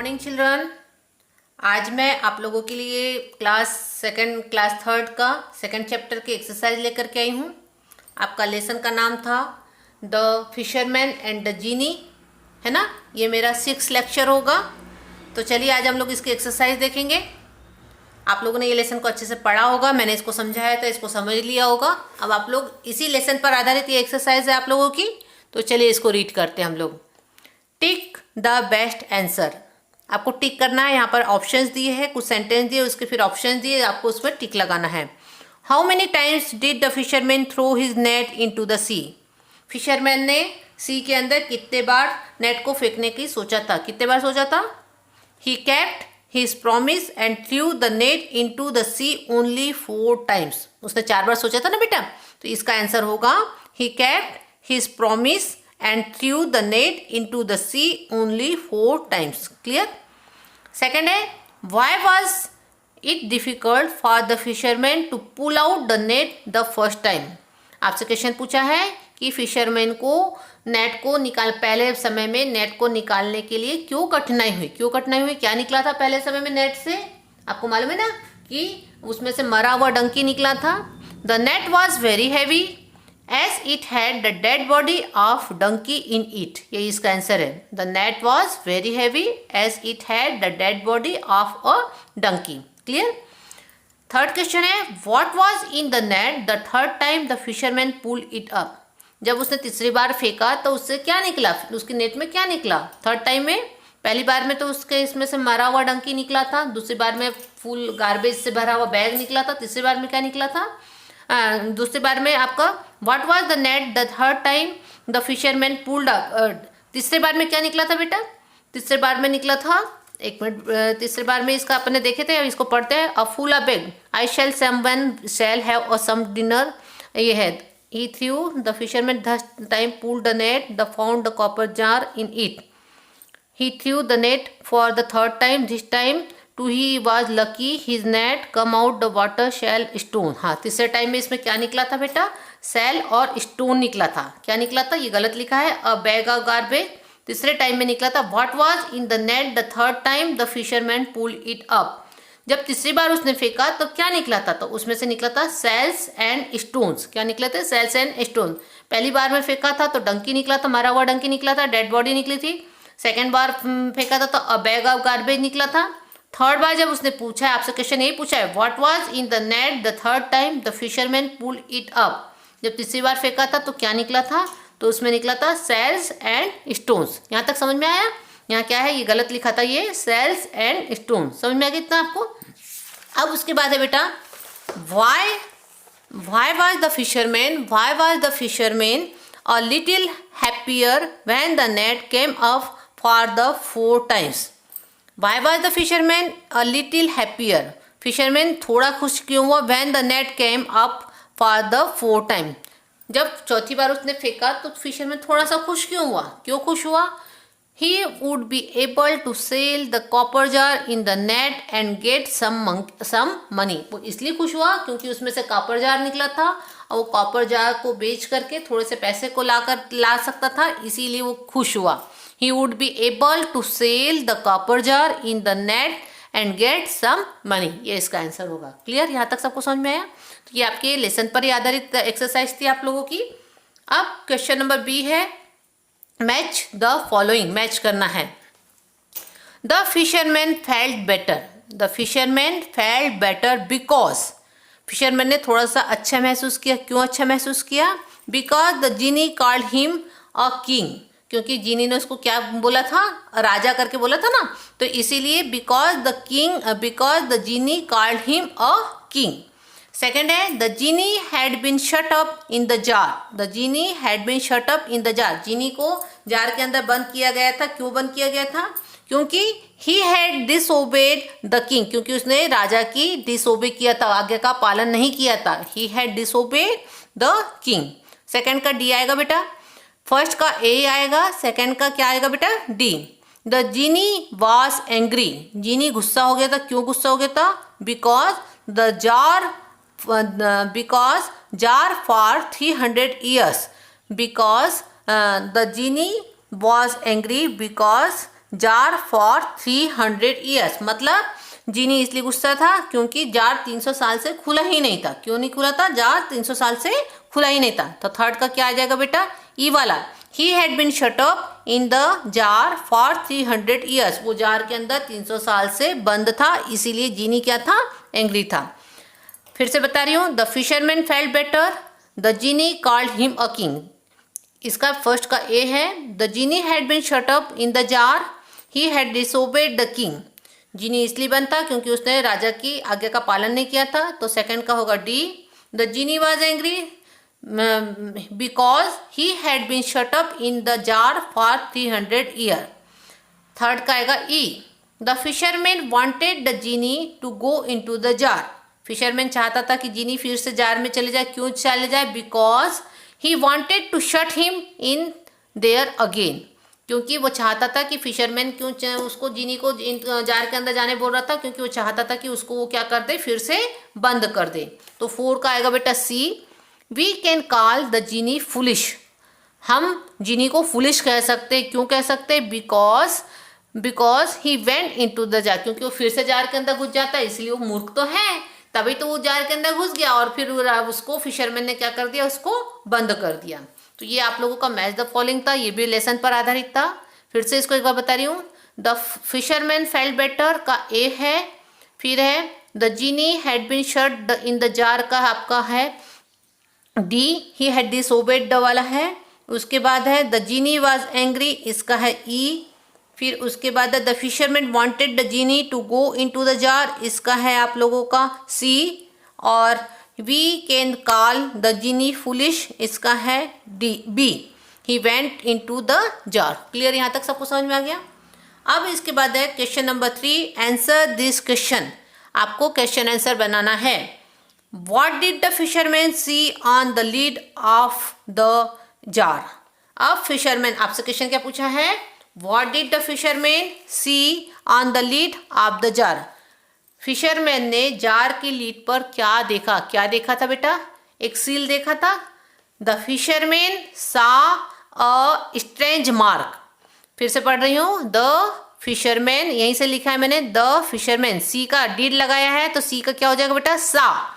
Morning children. आज मैं आप लोगों के लिए क्लास थर्ड का सेकंड चैप्टर के एक्सरसाइज लेकर के आई हूँ। आपका लेसन का नाम था द फिशरमैन एंड द जीनी, है ना। ये मेरा 6th लेक्चर होगा। तो चलिए आज हम लोग इसकी एक्सरसाइज देखेंगे। आप लोगों ने ये लेसन को अच्छे से पढ़ा होगा, मैंने इसको समझाया था, इसको समझ लिया होगा। अब आप लोग इसी लेसन पर आधारित ये एक्सरसाइज है आप लोगों की। तो चलिए इसको रीड करते हैं हम लोग। Tick the best answer. आपको टिक करना है। यहाँ पर ऑप्शंस दिए हैं, कुछ सेंटेंस दिए, उसके फिर ऑप्शंस दिए, आपको उसमें टिक लगाना है। How many times did the fisherman throw his net into the sea. Fisherman ने सी के अंदर कितने बार नेट को फेंकने की सोचा था, कितने बार सोचा था। He kept his promise and threw the net into the sea only 4 times. उसने 4 बार सोचा था ना बेटा, तो इसका आंसर होगा ही kept his promise and threw the net into the sea only 4 times. Clear? Second है, why was it difficult for the fisherman to pull out the net the first time? आपसे क्वेश्चन पूछा है कि fisherman को net को पहले समय में नेट को निकालने के लिए क्यों कठिनाई हुई। क्या निकला था पहले समय में नेट से, आपको मालूम है ना कि उसमें से मरा हुआ डंकी निकला था। The net was very heavy as it had the dead body of donkey in it. ये इसका आंसर है। The net was very heavy as it had the dead body of a donkey. Clear? Third question है, what was in the net the third time the fisherman pulled it up? जब उसने तीसरी बार फेंका तो उससे क्या निकला, उसकी नेट में क्या निकला थर्ड टाइम में। पहली बार में तो उसके इसमें से मरा हुआ डंकी निकला था, दूसरी बार में फुल गार्बेज से भरा हुआ बैग निकला था, तीसरी बार में क्या निकला था, दूसरी बार में आपका what was the net the third time the fisherman pulled up. तीसरे बार में क्या निकला था बेटा, तीसरे बार में निकला था, एक मिनट, तीसरे बार में इसका अपने देखे थे, अब इसको पढ़ते हैं। A full a bag I shall someone shall have a some dinner. ये है he threw the fisherman the time pulled the net the found the copper jar in it. He threw the net for the third time this time too he was lucky his net come out the water shall stone. हाँ, तीसरे time में इसमें क्या निकला था बेटा, cell और stone निकला था। क्या निकला था, ये गलत लिखा है, अ बैग ऑफ गार्बेज। तीसरे टाइम में निकला था what was in the net the third time the fisherman pull it up. जब तीसरी बार उसने फेंका तो क्या निकला था, तो उसमें से निकला था सेल्स एंड स्टोन्स। क्या निकले थे, सेल्स एंड स्टोन। पहली बार में फेंका था तो डंकी निकला था, मरा हुआ डंकी निकला था, डेड बॉडी निकली थी। सेकेंड बार फेंका था तो अ बैग ऑफ गार्बेज निकला था। थर्ड बार जब उसने पूछा है, आपसे क्वेश्चन यही पूछा है, what was in the net the third time the fisherman pull it up. जब तीसरी बार फेंका था तो क्या निकला था, तो उसमें निकला था सेल्स एंड स्टोन्स। यहाँ तक समझ में आया। यहाँ क्या है, ये गलत लिखा था, ये सेल्स एंड स्टोन। समझ में आ गया इतना आपको। अब उसके बाद है बेटा why was the fisherman a little happier when the net came up for the 4 times. Why was the fisherman a little happier? Fisherman थोड़ा खुश क्यों हुआ when the net came up for the 4 time? जब चौथी बार उसने फेंका तो fisherman थोड़ा सा खुश क्यों हुआ, क्यों खुश हुआ। He would be able to sell the copper jar in the net and get some money. वो इसलिए खुश हुआ क्योंकि उसमें से कॉपर जार निकला था और वो कॉपर जार को बेच करके थोड़े से पैसे को ला सकता था, इसीलिए वो खुश हुआ। He would be able to sell the copper jar in the net and get some money. ये इसका आंसर होगा। क्लियर, यहाँ तक सबको समझ में आया। तो ये आपके लेसन पर ही आधारित एक्सरसाइज थी आप लोगों की। अब क्वेश्चन नंबर बी है, मैच द फॉलोइंग। मैच करना है। The fisherman felt better because. Fisherman ने थोड़ा सा अच्छा महसूस किया। क्यों अच्छा महसूस किया, because the genie called him a king. क्योंकि जीनी ने उसको क्या बोला था, राजा करके बोला था ना, तो इसीलिए because the genie called him a king. Second है, the genie had been shut up in the jar. Genie को जार के अंदर बंद किया गया था। क्यों बंद किया गया था, क्योंकि ही हैड डिसओबेड द किंग। क्योंकि उसने राजा की डिसओबे किया था, आज्ञा का पालन नहीं किया था। He had disobeyed the king. Second का डी आएगा बेटा, फर्स्ट का ए आएगा, सेकंड का क्या आएगा बेटा, D. The genie was angry. Genie गुस्सा हो गया था। क्यों गुस्सा हो गया था, because jar for 300 years। Because the genie was angry because jar for 300 years. मतलब जीनी इसलिए गुस्सा था क्योंकि जार 300 साल से खुला ही नहीं था। क्यों नहीं खुला था? जार 300 साल से खुला ही नहीं था। तो थर्ड का क्या आ जाएगा बेटा? ई वाला। He had been shut up in the jar for 300 years. वो जार के अंदर 300 साल से बंद था, इसीलिए जीनी क्या था? एंग्री था। फिर से बता रही हूँ, the fisherman felt better, the genie called him a king. इसका फर्स्ट का ए है, the genie had been shut up in the jar, he had disobeyed the king. Genie इसलिए बनता क्योंकि उसने राजा की आज्ञा का पालन नहीं किया था। तो सेकंड का होगा D, the genie was angry because he had been shut up in the jar for 300 year. Third का आएगा E, the fisherman wanted the genie to go into the jar. Fisherman चाहता था कि जीनी फिर से जार में चले जाए। क्यों चले जाए? Because he wanted to shut him in there again. क्योंकि वो चाहता था कि फिशरमैन क्यों उसको जीनी को जार के अंदर जाने बोल रहा था? क्योंकि वो चाहता था कि उसको वो क्या कर दे? फिर से बंद कर दे। तो 4 का आएगा बेटा C, we can call the genie foolish. हम जीनी को फुलिश कह सकते। क्यों कह सकते? Because he went into the jar. क्योंकि वो फिर से जार के अंदर घुस जाता है, इसलिए वो मूर्ख तो है, तभी तो वो जार के अंदर घुस गया और फिर उसको फिशरमैन ने क्या कर दिया? उसको बंद कर दिया। तो ये आप लोगों का मैच द फॉलोइंग था। ये भी लेसन पर आधारित था। फिर से इसको एक बार बता रही हूँ, द फिशरमैन फेल्ट बेटर का ए है। फिर है the genie had been shut in the jar का आपका है D, he had disobeyed the वाला है। उसके बाद है द जीनी वाज एंग्री, इसका है ई। फिर उसके बाद है the fisherman wanted the genie to go into the jar, इसका है आप लोगों का सी। और we can call the genie foolish, इसका है D B, he went into the jar. Clear? यहाँ तक सबको समझ में आ गया। अब इसके बाद है question number 3, answer this question. आपको क्वेश्चन आंसर बनाना है। What did the fisherman see on the lid of the jar? अब फिशरमैन आपसे क्वेश्चन क्या पूछा है? What did the fisherman see on the lid of the jar? Fisherman ने jar की lead पर क्या देखा? क्या देखा था बेटा? एक सील देखा था। The fisherman saw a strange mark. फिर से पढ़ रही हूँ, द फिशरमैन, यहीं से लिखा है मैंने, द फिशरमैन, सी का डीड लगाया है तो सी का क्या हो जाएगा बेटा? सा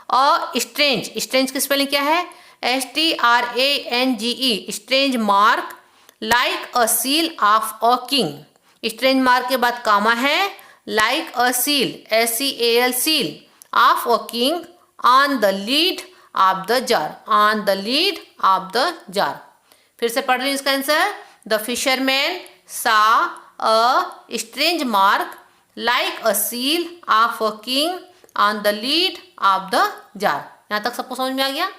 अ स्ट्रेंज। स्ट्रेंज की स्पेलिंग क्या है? STRANGE, strange mark like a seal of a king. Strange mark के बाद कामा है, like a seal SEAL seal of a king on the lid of the jar, on the lid of the jar. फिर से पढ़ रही हूँ इसका answer, the fisherman saw a strange mark like a seal of a king on the lid of the jar. यहाँ तक सबको समझ में आ गया।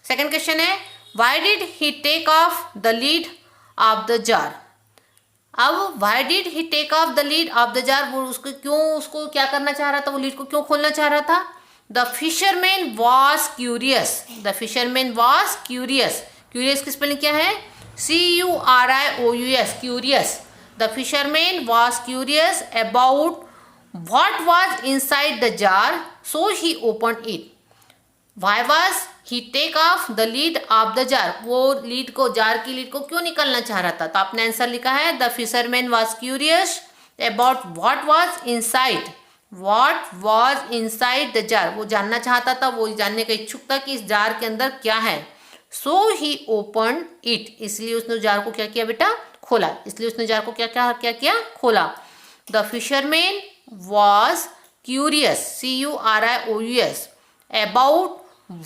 सेकंड क्वेश्चन है, why did he take off the lid of the jar. अब why did he take off the lid of the jar, वो उसको क्या करना चाह रहा था? वो लीड को क्यों खोलना चाह रहा था? The fisherman was curious. The fisherman was curious. Curious की स्पेलिंग क्या है? CURIOUS, curious. The fisherman was curious about what was inside the jar, so he opened it. Why was he take off the lid of the jar? वो lead को, jar की lead को क्यों निकालना चाह रहा था? तो आपने आंसर लिखा है, the fisherman was curious about what was inside. What was inside the jar? वो जानना चाहता था, वो जानने का इच्छुक था कि इस जार के अंदर क्या है। So he opened it, इसलिए उसने जार को क्या किया बेटा? खोला। इसलिए उसने जार को क्या किया? खोला। The fisherman was curious, CURIOUS, about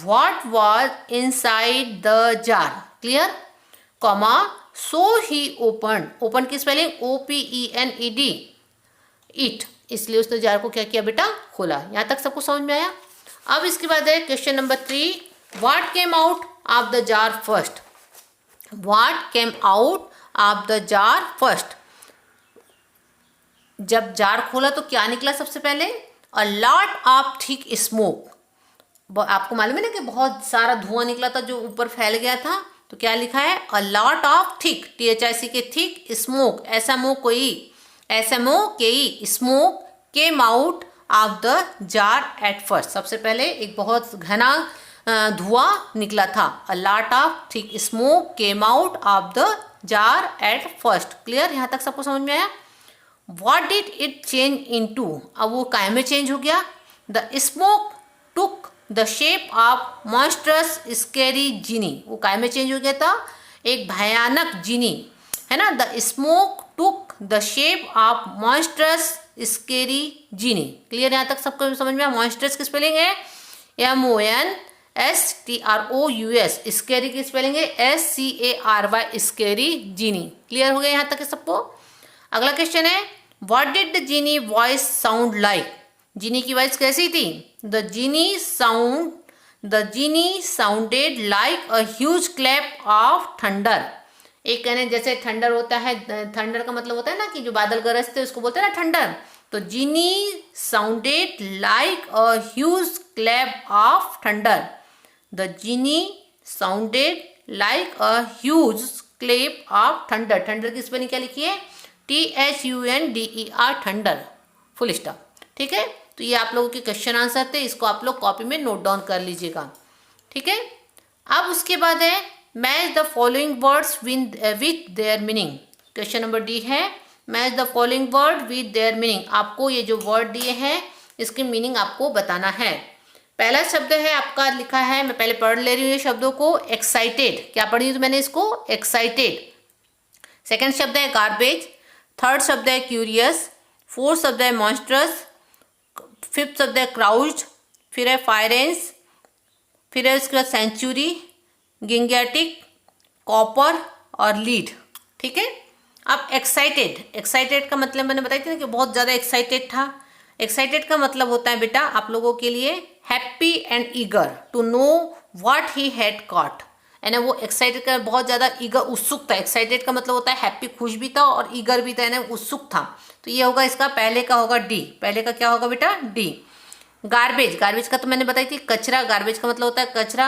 what was inside the jar. Clear? Comma, so he opened. Open की स्पेलिंग OPENED, it. इसलिए उसने जार को क्या किया बेटा? खोला। यहाँ तक सबको समझ में आया। अब इसके बाद है question number 3, what came out of the jar first? What came out of the jar first? जब जार खोला तो क्या निकला सबसे पहले? अ लॉट ऑफ थिक स्मोक। आपको मालूम है ना कि बहुत सारा धुआं निकला था जो ऊपर फैल गया था। तो क्या लिखा है? A lot of thick, THIC K thick, smoke, SMOKE, smoke came out of the jar at first. सबसे पहले एक बहुत घना धुआं निकला था। A lot of thick smoke came out of the jar at first. Clear? यहाँ तक सबको समझ में आया। What did it change into, अब वो काय में चेंज हो गया? The smoke took the shape of monstrous scary genie, वो काय में चेंज हो गया था? एक भयानक जिनी, है ना। The smoke took the shape of monstrous scary genie. Clear, यहाँ तक सबको समझ में आया? मॉन्स्ट्रस की स्पेलिंग है MONSTROUS, स्केरी की स्पेलिंग है SCARY, स्केरी जिनी। क्लियर हो गया यहाँ तक सबको? अगला क्वेश्चन है, what did the genie voice sound like, genie की वॉइस कैसी थी? The genie sounded like a huge clap of thunder, एक कहने जैसे थंडर होता है, थंडर का मतलब होता है ना कि जो बादल गरजते हैं उसको बोलते हैं ना थंडर। तो genie sounded like a huge clap of thunder, the genie sounded like a huge clap of thunder. Thunder की स्पेलिंग क्या लिखी है? THUNDER, thunder, full stop. ठीक है, तो ये आप लोगों के क्वेश्चन आंसर थे, इसको आप लोग कॉपी में नोट डाउन कर लीजिएगा। ठीक है, अब उसके बाद है match the following words with their meaning. Question number D है match the following word with their meaning. आपको ये जो वर्ड दिए हैं इसकी मीनिंग आपको बताना है। पहला शब्द है आपका लिखा है, मैं पहले पढ़ ले रही हूँ ये शब्दों को। एक्साइटेड, क्या पढ़ी तो मैंने इसको? एक्साइटेड। सेकंड शब्द है गार्बेज, थर्ड शब्द है क्यूरियस, फोर्थ शब्द है मॉन्स्ट्रस, फिफ्थ शब्द है क्राउज्ड, फिर है फायरेंस, फिर है उसके बाद सेंचुरी, गिंगैटिक, कॉपर और लीड। ठीक है, अब एक्साइटेड, एक्साइटेड का मतलब मैंने बताई थी ना कि बहुत ज़्यादा एक्साइटेड था। एक्साइटेड का मतलब होता है बेटा आप लोगों के लिए happy and eager to know what he had caught, है ना। वो एक्साइटेड का बहुत ज़्यादा ईगर, उत्सुक था। एक्साइटेड का मतलब होता है हैप्पी, खुश भी था, और ईगर भी था, यानी उत्सुक था। तो ये होगा इसका, पहले का होगा डी। पहले का क्या होगा बेटा? डी। गार्बेज, गार्बेज का तो मैंने बताई थी कचरा, गार्बेज का मतलब होता है कचरा,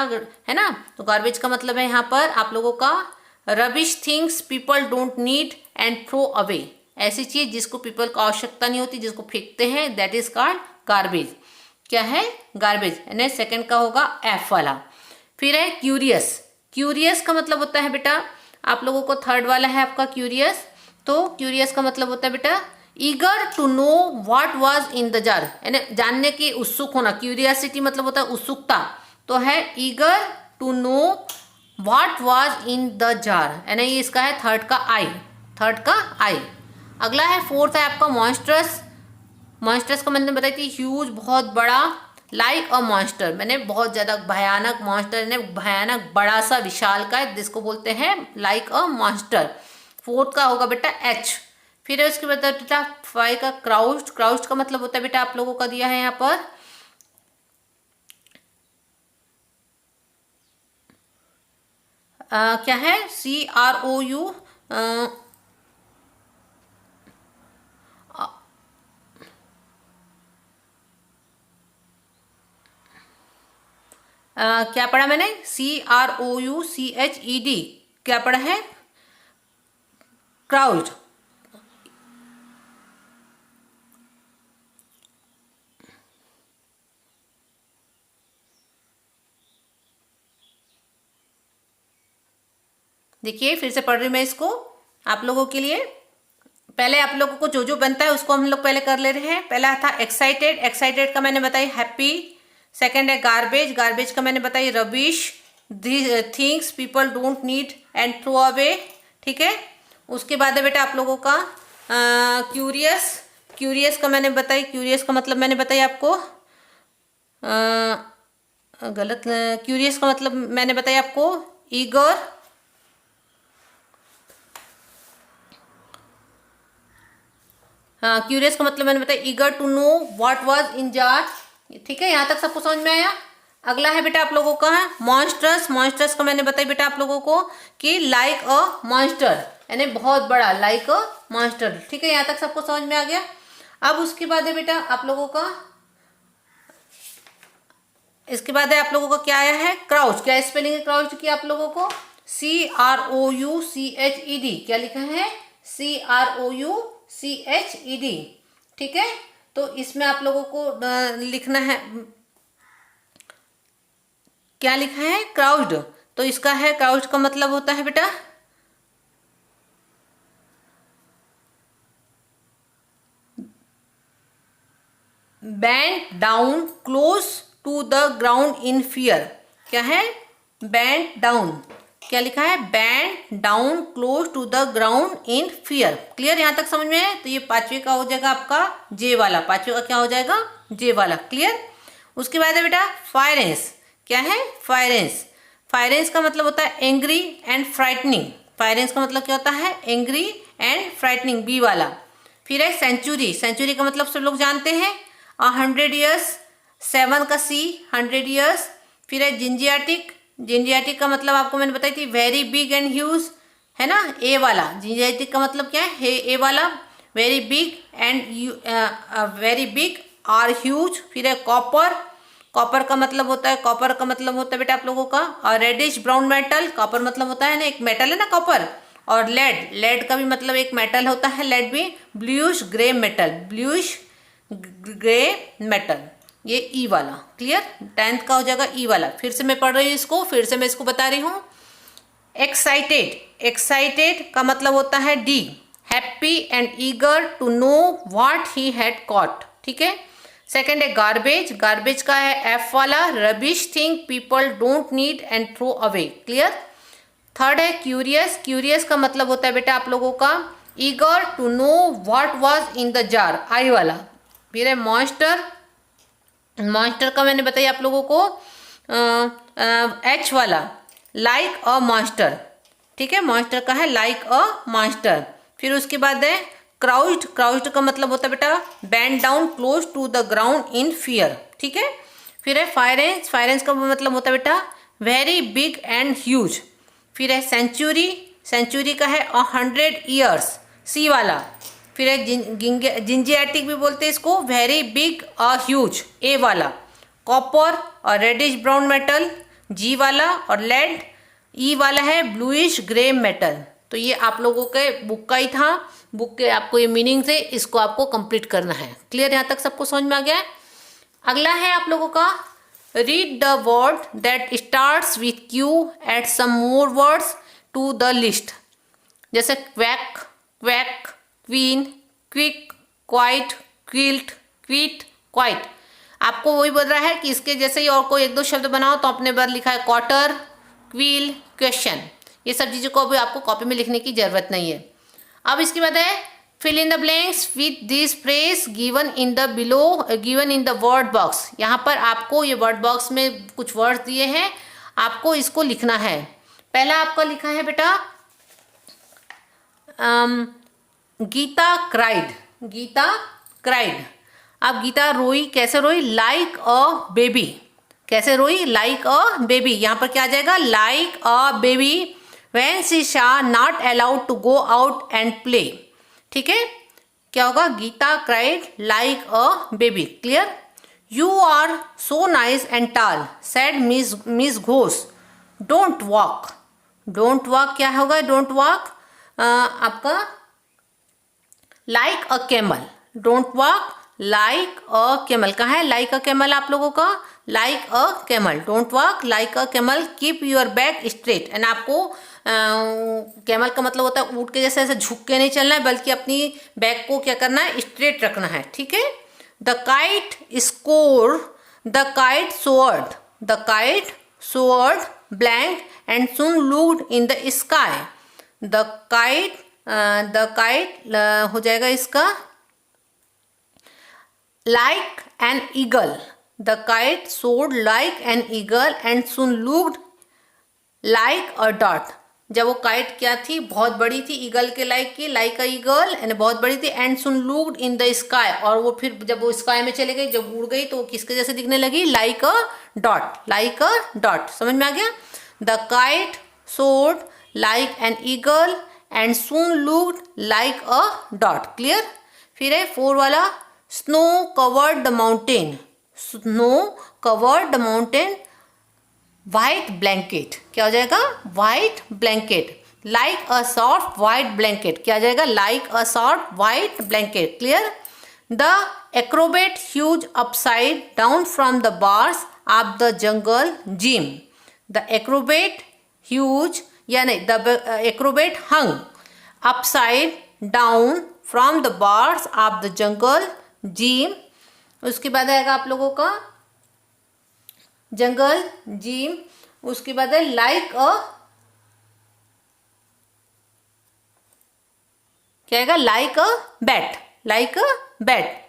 है ना। तो गार्बेज का मतलब है यहाँ पर आप लोगों का rubbish things people don't need and throw away, ऐसी चीज जिसको पीपल को आवश्यकता नहीं होती, जिसको फेंकते हैं, दैट इज कॉल्ड गार्बेज। क्या है? गार्बेज। यानी सेकंड का होगा एफ वाला। फिर है क्यूरियस, क्यूरियस का मतलब होता है बेटा आप लोगों को, थर्ड वाला है आपका क्यूरियस। तो क्यूरियस का मतलब होता है बेटा eager to know what was in the jar, यानी जानने की उत्सुक होना। क्यूरियसिटी मतलब होता है उत्सुकता, तो है eager to know what was in the jar, यानी ये इसका है थर्ड का आई, थर्ड का आई। अगला है फोर्थ है आपका मॉन्स्ट्रस। मॉन्स्टर्स का मैंने बताई थी ह्यूज, बहुत बड़ा, लाइक अ मॉन्स्टर, मैंने बहुत ज़्यादा भयानक, मॉन्स्टर ने भयानक, बड़ा सा, विशाल का, जिसको बोलते हैं लाइक अ मॉन्स्टर। फोर्थ का होगा बेटा एच। फिर है उसके बाद बेटा फाइव का क्राउज्ड, क्राउज्ड का मतलब होता है बेटा आप लोगों का दिया है यहाँ पर क्या है? CROU, क्या पढ़ा मैंने? CROUCHED, क्या पढ़ा है? क्राउड। देखिए फिर से पढ़ रही मैं इसको आप लोगों के लिए। पहले आप लोगों को जो जो बनता है उसको हम लोग पहले कर ले रहे हैं। पहला था एक्साइटेड, एक्साइटेड का मैंने बताई हैप्पी। सेकंड है गार्बेज, गार्बेज का मैंने बताई rubbish, things people don't need and throw away. ठीक है, उसके बाद है बेटा आप लोगों का क्यूरियस, क्यूरियस का मैंने बताई, क्यूरियस का मतलब मैंने बताई आपको गलत, क्यूरियस का मतलब मैंने बताया आपको ईगर, क्यूरियस का मतलब मैंने बताया eager to know what was in jar. ठीक है, यहाँ तक सबको समझ में आया। अगला है बेटा आप लोगों का मॉन्स्टर्स, मॉन्स्टर्स का मैंने बताया बेटा आप लोगों को कि लाइक अ मॉन्स्टर, यानी बहुत बड़ा, लाइक अ मॉन्स्टर। ठीक है, यहाँ तक सबको समझ में आ गया। अब उसके बाद है बेटा आप लोगों का, इसके बाद है आप लोगों का क्या आया है? क्राउच। क्या स्पेलिंग है क्राउच की आप लोगों को? CROUCHED, क्या लिखा है? CROUCHED। ठीक है, तो इसमें आप लोगों को लिखना है, क्या लिखा है? क्राउड। तो इसका है क्राउड का मतलब होता है बेटा bend down close to the ground in fear. क्या है? Bend down. क्या लिखा है? Bend down close to the ground in fear. Clear? यहां तक समझ में है? तो ये पांचवे का हो जाएगा आपका जे वाला। पांचवे का क्या हो जाएगा? जे वाला। क्लियर? उसके बाद है बेटा फायरेंस। क्या है? फायरेंस। फायरेंस का मतलब होता है एंग्री एंड फ्राइटनिंग। फायरेंस का मतलब क्या होता है? एंग्री एंड फ्राइटनिंग, बी वाला। फिर है सेंचुरी। सेंचुरी का मतलब सब लोग जानते हैं 100 ईयर्स। 7 का सी 100 ईयर्स। फिर है जिंजियाटिक। जिंजियाटिक का मतलब आपको मैंने बताई थी वेरी बिग एंड ह्यूज, है ना, ए वाला। जिंजियाटिक का मतलब क्या है? ए वाला। Very big and very big or huge. फिर है कॉपर। कॉपर का मतलब होता है, कॉपर का मतलब होता है बेटा आप लोगों का और रेडिश ब्राउन मेटल। कॉपर मतलब होता है ना, एक मेटल है ना कॉपर। और लेड, लेड का भी मतलब एक मेटल होता है, लेड भी। Bluish grey metal, bluish grey metal, ये ई वाला। क्लियर? 10th का हो जाएगा ई वाला। फिर से मैं पढ़ रही हूँ इसको, फिर से मैं इसको बता रही हूँ। एक्साइटेड। एक्साइटेड का मतलब होता है D, happy and eager to know what he had caught. ठीक है? सेकेंड है गार्बेज। गार्बेज का है एफ वाला, rubbish thing people don't need and throw away. Clear? Third है क्यूरियस। क्यूरियस का मतलब होता है बेटा आप लोगों का eager to know what was in the jar, I वाला। फिर है मॉइस्टर। मॉइस्टर का मैंने बताया आप लोगों को एच वाला, लाइक अ मॉइस्टर। ठीक है? मॉइस्टर का है लाइक अ मॉइस्टर। फिर उसके बाद है क्राउज्ड। क्राउज्ड का मतलब होता है बेटा bend down close to the ground in fear. ठीक है? फिर है फायरेंस। फायरेंस का मतलब होता है बेटा वेरी बिग एंड ह्यूज। फिर है सेंचुरी। सेंचुरी का है 100 ईयर्स, सी वाला। फिर है जिंजियाटिक भी बोलते हैं इसको, वेरी बिग और ह्यूज, ए वाला। कॉपर और रेडिश ब्राउन मेटल, जी वाला। और लेड, ई वाला है ब्लूइश ग्रे मेटल। तो ये आप लोगों के बुक का ही था। बुक के आपको ये मीनिंग से इसको आपको कंप्लीट करना है। क्लियर? यहाँ तक सबको समझ में आ गया है? अगला है आप लोगों का read the word that starts with Q, add some more words to the list. जैसे quack, quack, queen, quick, quite, quilt, quiet, quite. आपको वही बोल रहा है कि इसके जैसे ही और कोई एक दो शब्द बनाओ तो आपने बार लिखा है क्वार्टर, क्वील, क्वेश्चन। ये सब चीज़ों को अभी आपको कॉपी में लिखने की जरूरत नहीं है। अब इसके बाद है fill in the blanks with this phrase given in the below, given in the word box. यहाँ पर आपको ये वर्ड बॉक्स में कुछ वर्ड्स दिए हैं, आपको इसको लिखना है। पहला आपका लिखा है बेटा गीता क्राइड। गीता क्राइड। अब गीता रोई, कैसे रोई? Like a baby. कैसे रोई? Like a baby. यहाँ पर क्या आ जाएगा? Like a baby when she was not allowed to go out and play. ठीक है? क्या होगा? Gita cried like a baby. Clear? You are so nice and tall, said miss Ghosh, don't walk. Don't walk क्या होगा? डोंट वॉक आपका like a camel. Don't walk like a camel. कहाँ है like a camel आप लोगों का? Like a camel. Don't walk like a camel, keep your back straight. And आपको camel का मतलब होता है ऊँट के जैसे ऐसे झुक के नहीं चलना है, बल्कि अपनी बैक को क्या करना है? स्ट्रेट रखना है। ठीक है? द काइट स्कोर, the kite soared, the kite soared blank and soon looked in the sky. The kite हो जाएगा इसका like an eagle. The kite soared like an eagle and soon looked like a dot. जब वो kite क्या थी? बहुत बड़ी थी, ईगल के लाइक की, लाइक अ ईगल, एंड बहुत बड़ी थी। And soon looked in the sky, और वो फिर जब वो स्काई में चले गई, जब उड़ गई तो वो किसके जैसे दिखने लगी? Like a dot. Like a dot. समझ में आ गया? The kite soared like an eagle and soon looked like a dot. Clear? फिर है 4 वाला snow covered the mountain. Snow covered the mountain white blanket. क्या हो जाएगा? White blanket. Like a soft white blanket. क्या हो जाएगा? Like a soft white blanket. Clear? The acrobat huge upside down from the bars of the jungle gym. The acrobat ह्यूज, यानी the acrobat hung upside down from the bars of the jungle gym उसके बाद आएगा आप लोगों का जंगल gym, उसके बाद है लाइक अ, क्या आएगा, like a bat, like a bat,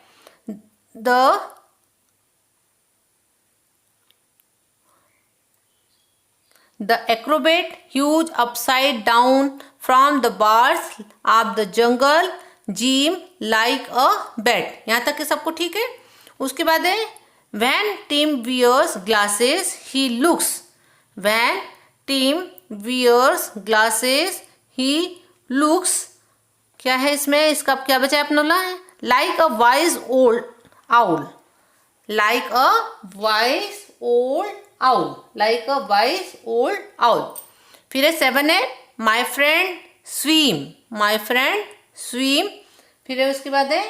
the acrobat huge upside down from the bars of the jungle gym like a bat। यहाँ तक के सबको ठीक है। उसके बाद है when Tim wears glasses he looks, when Tim wears glasses he looks, क्या है इसमें, इसका क्या बचा है अपना है like a wise old owl, like a wise old owl, like a wise old owl। फिर है 7 है my friend swim, my friend swim। फिर है उसके बाद है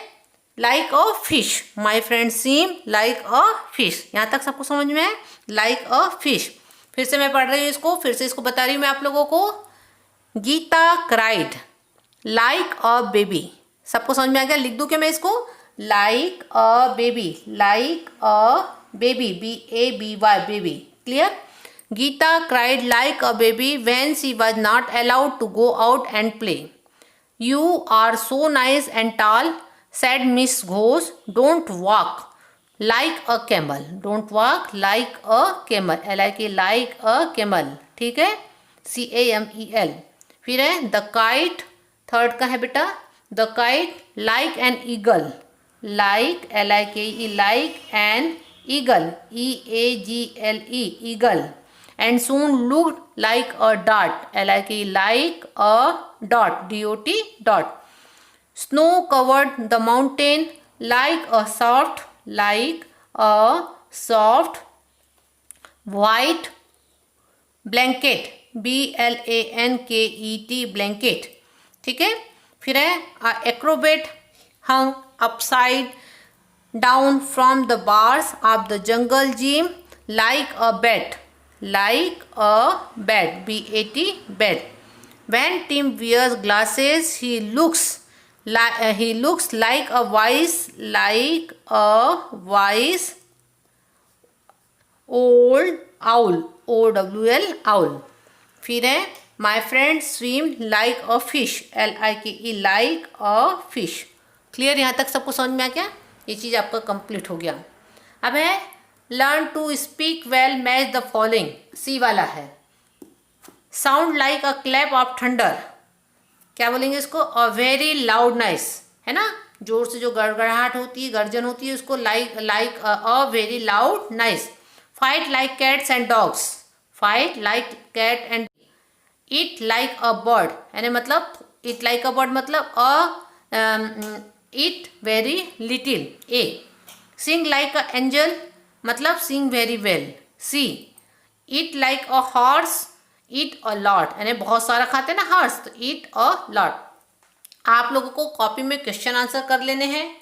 like a fish, my friend swim like a fish। यहाँ तक सबको समझ में है, like a fish। फिर से मैं पढ़ रही हूँ इसको, फिर से इसको बता रही हूँ मैं आप लोगों को। Gita cried like a baby, सबको समझ में आ गया, लिख दूँ क्या मैं इसको, like a baby, like a baby, B-A-B-Y, baby, clear। Geeta cried like a baby when she was not allowed to go out and play। You are so nice and tall, said Miss Ghosh, don't walk like a camel, don't walk like a camel, L-I-K, like a camel, ठीक है, C-A-M-E-L। फिर है the kite, third का है बेटा, the kite like an eagle, like L-I-K-E, like an eagle, E-A-G-L-E, eagle, and soon looked like a dot, L-I-K-E, like a dot, D-O-T, dot। Snow covered the mountain like a soft white blanket, B-L-A-N-K-E-T, blanket, ठीक है। फिर है acrobat hung upside down from the bars of the jungle gym like a bat, like a bat, B-A-T, bat। When Tim wears glasses he looks like a wise old owl, O-W-L, owl। फिर है my friend swim like a fish, L-I-K-E, like a fish। Clear, यहाँ तक सबको समझ में आ गया, ये चीज़ आपका कंप्लीट हो गया। अब है learn to speak well, match the following, C वाला है। Sound like a clap of thunder, क्या बोलेंगे इसको, अ वेरी लाउड नॉइस, है ना, जोर से जो गड़गड़ाहट होती है, गर्जन होती है, उसको like a very loud noise. Fight like cats and dogs, fight like cat and, eat like a bird, यानी मतलब ईट लाइक अ बर्ड मतलब eat very little, A. Sing like an angel मतलब sing very well, C. Eat like a horse, eat a lot, यानी बहुत सारा खाते हैं ना हॉर्स, तो ईट अ लॉट। आप लोगों को कॉपी में क्वेश्चन आंसर कर लेने हैं,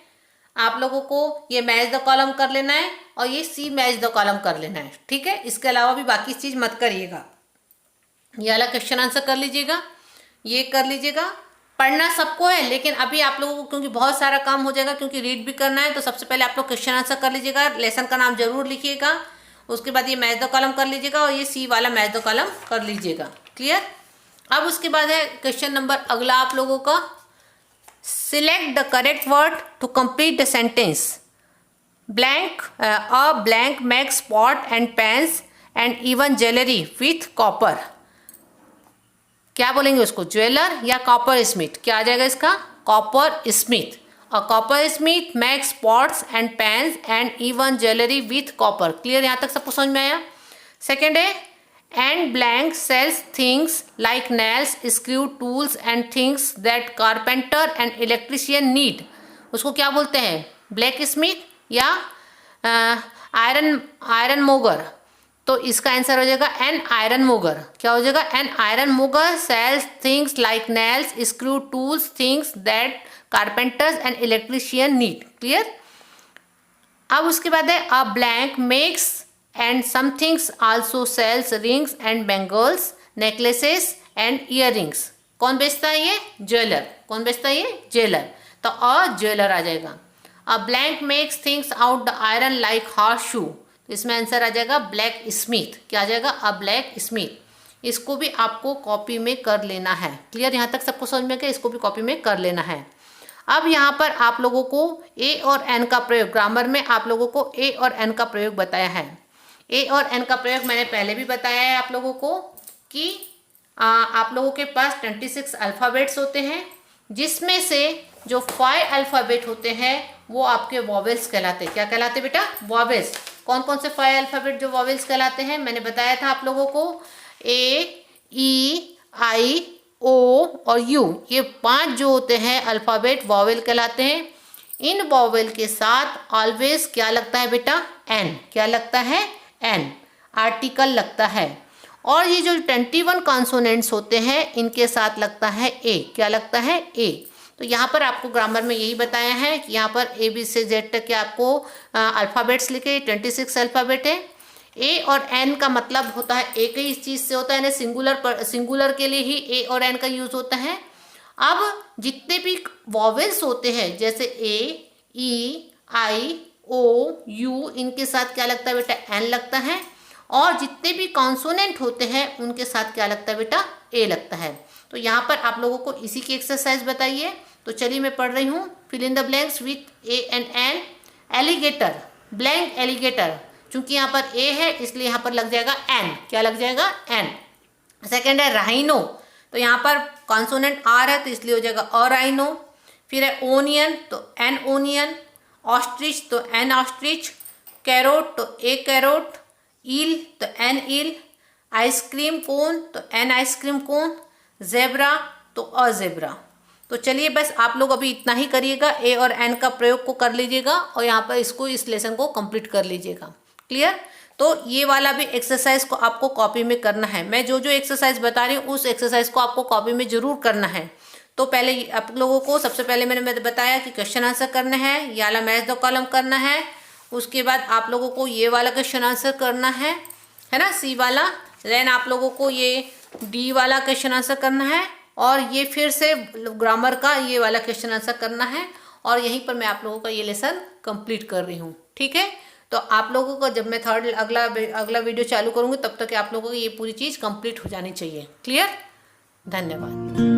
आप लोगों को ये मैच द कॉलम कर लेना है और ये सी मैच द कॉलम कर लेना है, ठीक है। इसके अलावा भी बाकी चीज़ मत करिएगा, ये वाला क्वेश्चन आंसर कर लीजिएगा, ये कर लीजिएगा। पढ़ना सबको है, लेकिन अभी आप लोगों को क्योंकि बहुत सारा काम हो जाएगा, क्योंकि रीड भी करना है, तो सबसे पहले आप लोग क्वेश्चन आंसर कर लीजिएगा, लेसन का नाम जरूर लिखिएगा, उसके बाद ये मैच द कॉलम कर लीजिएगा और ये सी वाला मैच द कॉलम कर लीजिएगा, क्लियर। अब उसके बाद है क्वेश्चन नंबर अगला आप लोगों का, select the correct word to complete the sentence. Blank a blank makes pot and pans and even jewellery with copper, क्या बोलेंगे उसको, ज्वेलर या कॉपर स्मिथ, क्या आ जाएगा इसका, coppersmith. A coppersmith makes pots and pans and even jewellery with copper, clear, यहाँ तक सबको समझ में आया। सेकेंड है and blank sells things like nails, screw, tools and things that carpenter and electrician need, उसको क्या बोलते हैं, ब्लैक स्मिथ या आयरन मोगर, तो इसका आंसर हो जाएगा एन आयरन मोगर, क्या हो जाएगा, an ironmonger sells things like nails, screw, tools, things that carpenters and electrician need, clear. अब उसके बाद है a blank makes and some things also sells rings and bangles, necklaces and earrings, कौन बेचता है ये, jeweller, कौन बेचता है ये, ज्वेलर, तो अ ज्वेलर आ जाएगा। A blank makes things out the iron like horseshoe. तो इसमें आंसर आ जाएगा ब्लैक स्मिथ। क्या आ जाएगा? अ ब्लैक स्मिथ। इसको भी आपको कॉपी में कर लेना है। क्लियर? यहाँ तक सबको समझ में गया? इसको भी कॉपी में कर लेना है। अब यहाँ पर आप लोगों को ए और एन का प्रयोग, ग्रामर में आप लोगों को ए और एन का प्रयोग बताया है। ए और एन का प्रयोग मैंने पहले भी बताया है आप लोगों को कि आप लोगों के पास 26 अल्फ़ाबेट्स होते हैं, जिसमें से जो 5 अल्फ़ाबेट होते हैं वो आपके वॉवेल्स कहलाते हैं। क्या कहलाते बेटा? वॉवेल्स। कौन कौन से 5 अल्फ़ाबेट जो वॉवेल्स कहलाते हैं मैंने बताया था आप लोगों को? ए, ई, आई, ओ और यू, ये 5 जो होते हैं अल्फ़ाबेट वॉवेल कहलाते हैं। इन वॉवेल के साथ ऑलवेज क्या लगता है बेटा? एन। क्या लगता है? एन। आर्टिकल लगता है। और ये जो 21 कॉन्सोनेंट्स होते हैं इनके साथ लगता है ए। क्या लगता है? ए। तो यहाँ पर आपको ग्रामर में यही बताया है कि यहाँ पर ए बी से जेड तक के आपको अल्फ़ाबेट्स लिखे, 26 अल्फ़ाबेट है। ए और एन का मतलब होता है एक ही चीज़ से होता है, सिंगुलर के लिए ही ए और एन का यूज़ होता है। अब जितने भी वॉवेल्स होते हैं जैसे ए, ई, आई, ओ, यू, इनके साथ क्या लगता है बेटा? एन लगता है। और जितने भी कॉन्सोनेंट होते हैं उनके साथ क्या लगता है बेटा? ए लगता है। तो यहाँ पर आप लोगों को इसी की एक्सरसाइज बताइए। तो चलिए मैं पढ़ रही हूँ। Fill in the blanks with a and an. Alligator, blank alligator, चूंकि यहाँ पर ए है इसलिए यहाँ पर लग जाएगा एन। क्या लग जाएगा? एन। सेकेंड है राइनो, तो यहाँ पर कॉन्सोनेंट आर है तो इसलिए हो जाएगा अ राइनो। फिर है ओनियन, तो एन ओनियन। ऑस्ट्रिच, तो एन ऑस्ट्रिच। कैरोट, तो ए कैरोट। ईल, तो एन ईल। आइसक्रीम कोन, तो एन आइसक्रीम कोन। जेब्रा, तो अ जेब्रा। तो चलिए बस आप लोग अभी इतना ही करिएगा, ए और एन का प्रयोग को कर लीजिएगा और यहाँ पर इस लेसन को कंप्लीट कर लीजिएगा। क्लियर? तो ये वाला भी एक्सरसाइज को आपको कॉपी में करना है। मैं जो जो एक्सरसाइज बता रही हूँ उस एक्सरसाइज को आपको कॉपी में जरूर करना है। तो पहले आप लोगों को सबसे पहले मैंने बताया कि क्वेश्चन आंसर करना है, ये वाला मैच द कॉलम करना है। उसके बाद आप लोगों को ये वाला क्वेश्चन आंसर करना है ना, सी वाला। देन आप लोगों को ये डी वाला क्वेश्चन आंसर करना है और ये फिर से ग्रामर का ये वाला क्वेश्चन आंसर करना है। और यहीं पर मैं आप लोगों का ये लेसन कंप्लीट कर रही हूँ। ठीक है? तो आप लोगों को जब मैं अगला वीडियो चालू करूँगी तब तक आप लोगों को ये पूरी चीज़ कंप्लीट हो जानी चाहिए। क्लियर? धन्यवाद।